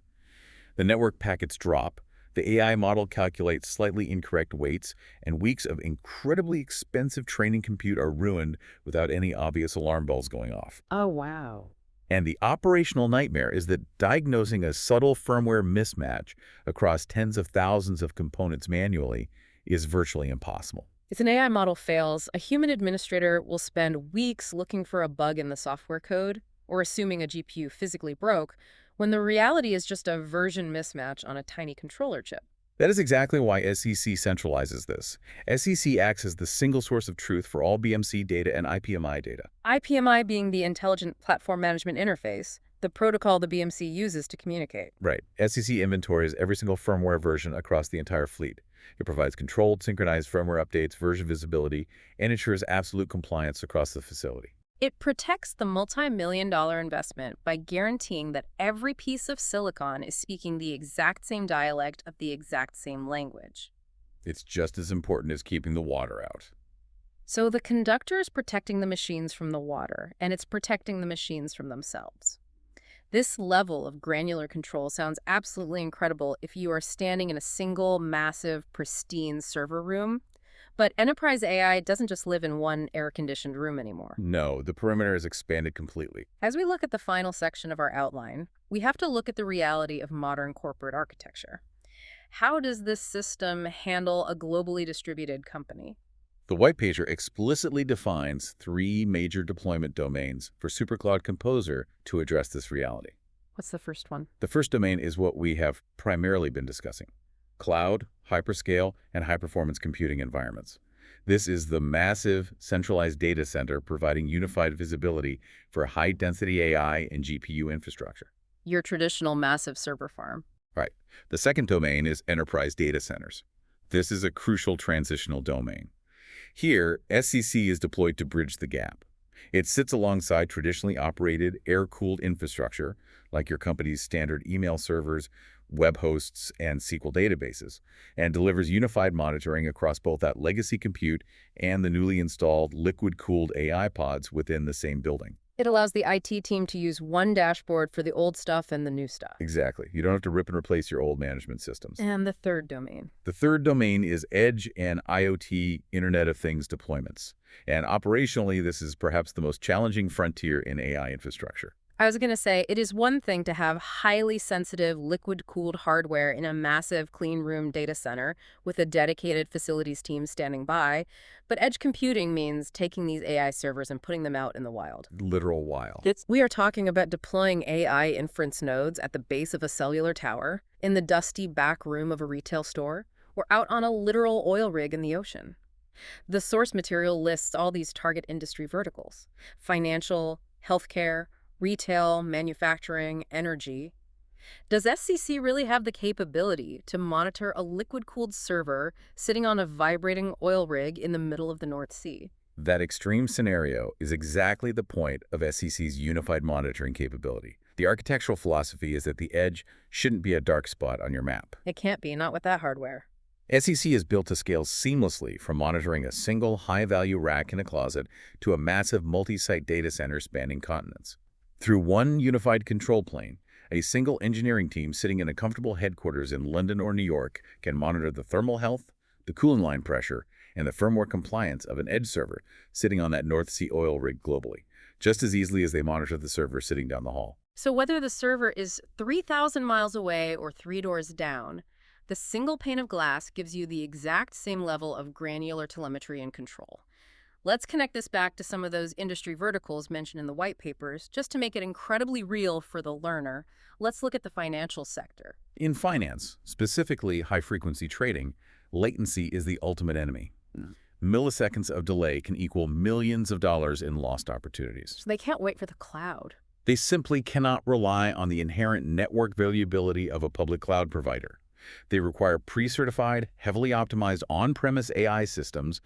The network packets drop, The AI model calculates slightly incorrect weights, and weeks of incredibly expensive training compute are ruined without any obvious alarm bells going off. Oh, wow. And the operational nightmare is that diagnosing a subtle firmware mismatch across tens of thousands of components manually is virtually impossible. If an AI model fails, a human administrator will spend weeks looking for a bug in the software code or assuming a GPU physically broke, when the reality is just a version mismatch on a tiny controller chip. That is exactly why SEC centralizes this. SEC acts as the single source of truth for all BMC data and IPMI data. IPMI being the Intelligent Platform Management Interface, the protocol the BMC uses to communicate. Right. SEC inventories every single firmware version across the entire fleet. It provides controlled, synchronized firmware updates, version visibility, and ensures absolute compliance across the facility. It protects the multi-million-dollar investment by guaranteeing that every piece of silicon is speaking the exact same dialect of the exact same language. It's just as important as keeping the water out. So the conductor is protecting the machines from the water, and it's protecting the machines from themselves. This level of granular control sounds absolutely incredible if you are standing in a single, massive, pristine server room. But enterprise AI doesn't just live in one air-conditioned room anymore. No, the perimeter is expanded completely. As we look at the final section of our outline, we have to look at the reality of modern corporate architecture. How does this system handle a globally distributed company? The white paper explicitly defines three major deployment domains for SuperCloud Composer to address this reality. What's the first one? The first domain is what we have primarily been discussing: cloud, hyperscale, and high-performance computing environments. This is the massive centralized data center providing unified visibility for high-density AI and GPU infrastructure. Your traditional massive server farm. Right. The second domain is enterprise data centers. This is a crucial transitional domain. Here, SCC is deployed to bridge the gap. It sits alongside traditionally operated air-cooled infrastructure, like your company's standard email servers, web hosts, and SQL databases, and delivers unified monitoring across both that legacy compute and the newly installed liquid-cooled AI pods within the same building. It allows the IT team to use one dashboard for the old stuff and the new stuff. Exactly. You don't have to rip and replace your old management systems. And the third domain. The third domain is edge and IoT Internet of Things deployments. And operationally, this is perhaps the most challenging frontier in AI infrastructure. I was going to say, it is one thing to have highly sensitive liquid-cooled hardware in a massive clean room data center with a dedicated facilities team standing by, but edge computing means taking these AI servers and putting them out in the wild. Literal wild. We are talking about deploying AI inference nodes at the base of a cellular tower, in the dusty back room of a retail store, or out on a literal oil rig in the ocean. The source material lists all these target industry verticals: financial, healthcare, retail, manufacturing, energy. Does SCC really have the capability to monitor a liquid-cooled server sitting on a vibrating oil rig in the middle of the North Sea? That extreme scenario is exactly the point of SCC's unified monitoring capability. The architectural philosophy is that the edge shouldn't be a dark spot on your map. It can't be, not with that hardware. SEC is built to scale seamlessly from monitoring a single high-value rack in a closet to a massive multi-site data center spanning continents. Through one unified control plane, a single engineering team sitting in a comfortable headquarters in London or New York can monitor the thermal health, the cooling line pressure, and the firmware compliance of an edge server sitting on that North Sea oil rig globally, just as easily as they monitor the server sitting down the hall. So whether the server is 3,000 miles away or 3 doors down, the single pane of glass gives you the exact same level of granular telemetry and control. Let's connect this back to some of those industry verticals mentioned in the white papers, just to make it incredibly real for the learner. Let's look at the financial sector. In finance, specifically high-frequency trading, latency is the ultimate enemy. Milliseconds of delay can equal millions of dollars in lost opportunities. So they can't wait for the cloud. They simply cannot rely on the inherent network variability of a public cloud provider. They require pre-certified, heavily optimized on-premise AI systems,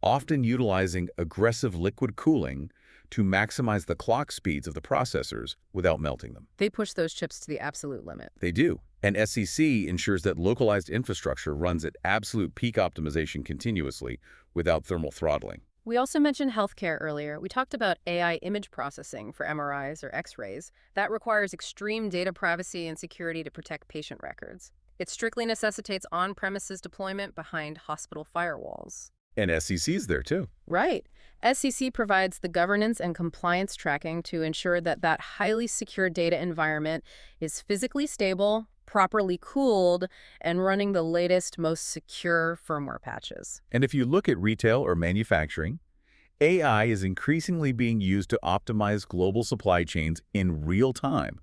often utilizing aggressive liquid cooling to maximize the clock speeds of the processors without melting them. They push those chips to the absolute limit. They do. And SCC ensures that localized infrastructure runs at absolute peak optimization continuously without thermal throttling. We also mentioned healthcare earlier. We talked about AI image processing for MRIs or X-rays. That requires extreme data privacy and security to protect patient records. It strictly necessitates on-premises deployment behind hospital firewalls. And SEC's there too. Right. SEC provides the governance and compliance tracking to ensure that that highly secure data environment is physically stable, properly cooled, and running the latest, most secure firmware patches. And if you look at retail or manufacturing, AI is increasingly being used to optimize global supply chains in real time,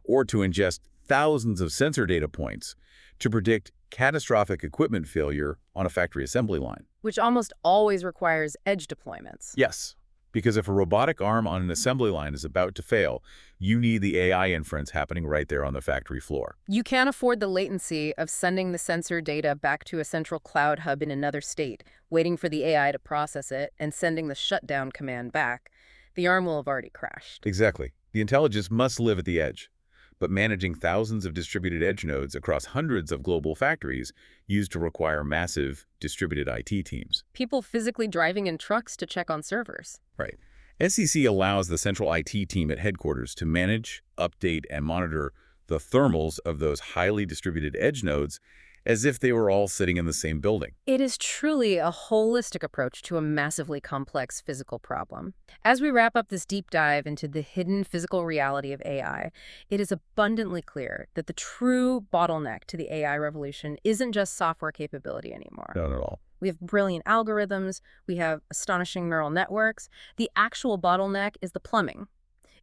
or to ingest thousands of sensor data points to predict catastrophic equipment failure on a factory assembly line. Which almost always requires edge deployments. Yes, because if a robotic arm on an assembly line is about to fail, you need the AI inference happening right there on the factory floor. You can't afford the latency of sending the sensor data back to a central cloud hub in another state, waiting for the AI to process it, and sending the shutdown command back. The arm will have already crashed. Exactly. The intelligence must live at the edge. But managing thousands of distributed edge nodes across hundreds of global factories used to require massive distributed IT teams. People physically driving in trucks to check on servers. Right. SEC allows the central IT team at headquarters to manage, update, and monitor the thermals of those highly distributed edge nodes as if they were all sitting in the same building. It is truly a holistic approach to a massively complex physical problem. As we wrap up this deep dive into the hidden physical reality of AI, it is abundantly clear that the true bottleneck to the AI revolution isn't just software capability anymore. Not at all. We have brilliant algorithms, we have astonishing neural networks. The actual bottleneck is the plumbing.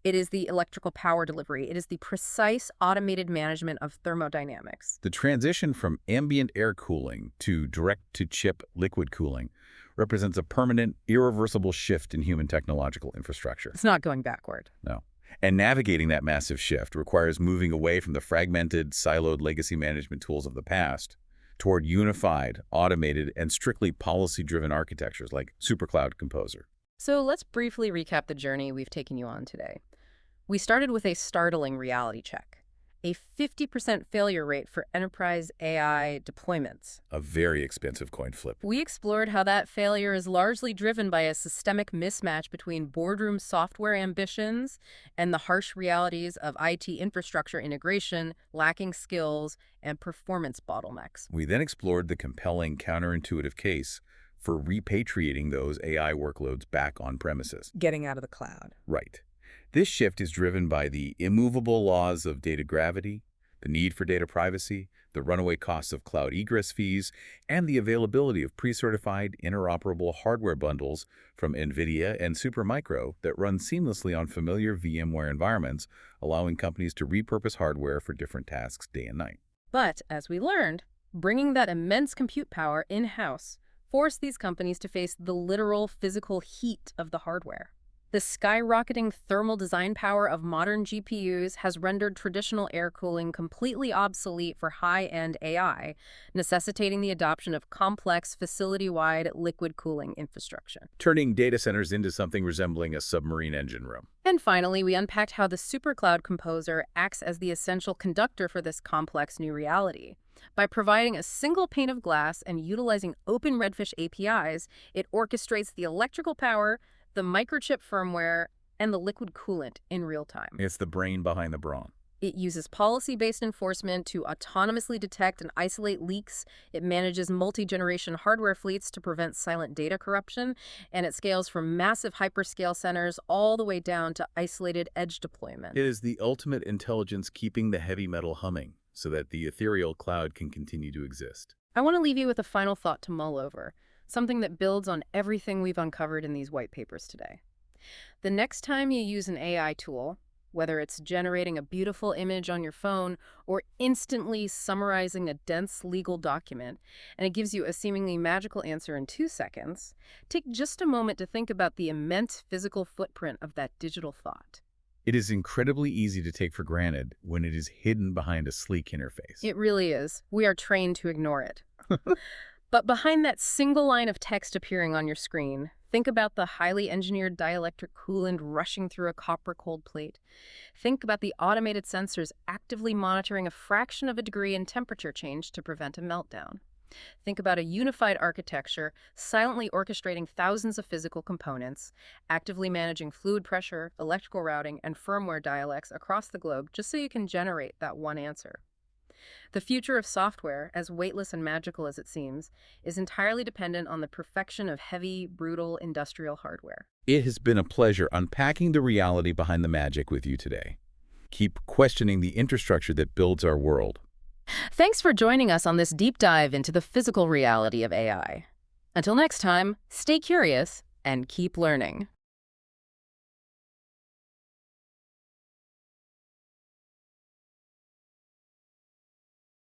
It is the electrical power delivery. It is the precise automated management of thermodynamics. The transition from ambient air cooling to direct-to-chip liquid cooling represents a permanent, irreversible shift in human technological infrastructure. It's not going backward. No. And navigating that massive shift requires moving away from the fragmented, siloed legacy management tools of the past toward unified, automated, and strictly policy-driven architectures like SuperCloud Composer. So let's briefly recap the journey we've taken you on today. We started with a startling reality check, a 50% failure rate for enterprise AI deployments. A very expensive coin flip. We explored how that failure is largely driven by a systemic mismatch between boardroom software ambitions and the harsh realities of IT infrastructure integration, lacking skills, and performance bottlenecks. We then explored the compelling counterintuitive case for repatriating those AI workloads back on premises. Getting out of the cloud. Right. This shift is driven by the immovable laws of data gravity, the need for data privacy, the runaway costs of cloud egress fees, and the availability of pre-certified interoperable hardware bundles from NVIDIA and Supermicro that run seamlessly on familiar VMware environments, allowing companies to repurpose hardware for different tasks day and night. But, as we learned, bringing that immense compute power in-house forced these companies to face the literal physical heat of the hardware. The skyrocketing thermal design power of modern GPUs has rendered traditional air cooling completely obsolete for high-end AI, necessitating the adoption of complex, facility-wide liquid cooling infrastructure. Turning data centers into something resembling a submarine engine room. And finally, we unpacked how the SuperCloud Composer acts as the essential conductor for this complex new reality. By providing a single pane of glass and utilizing open Redfish APIs, it orchestrates the electrical power, the microchip firmware, and the liquid coolant in real time. It's the brain behind the brawn. It uses policy-based enforcement to autonomously detect and isolate leaks. It manages multi-generation hardware fleets to prevent silent data corruption, and it scales from massive hyperscale centers all the way down to isolated edge deployment. It is the ultimate intelligence keeping the heavy metal humming so that the ethereal cloud can continue to exist. I want to leave you with a final thought to mull over, something that builds on everything we've uncovered in these white papers today. The next time you use an AI tool, whether it's generating a beautiful image on your phone or instantly summarizing a dense legal document, and it gives you a seemingly magical answer in 2 seconds, take just a moment to think about the immense physical footprint of that digital thought. It is incredibly easy to take for granted when it is hidden behind a sleek interface. It really is. We are trained to ignore it. But behind that single line of text appearing on your screen, think about the highly engineered dielectric coolant rushing through a copper cold plate. Think about the automated sensors actively monitoring a fraction of a degree in temperature change to prevent a meltdown. Think about a unified architecture silently orchestrating thousands of physical components, actively managing fluid pressure, electrical routing, and firmware dialects across the globe just so you can generate that one answer. The future of software, as weightless and magical as it seems, is entirely dependent on the perfection of heavy, brutal industrial hardware. It has been a pleasure unpacking the reality behind the magic with you today. Keep questioning the infrastructure that builds our world. Thanks for joining us on this deep dive into the physical reality of AI. Until next time, stay curious and keep learning.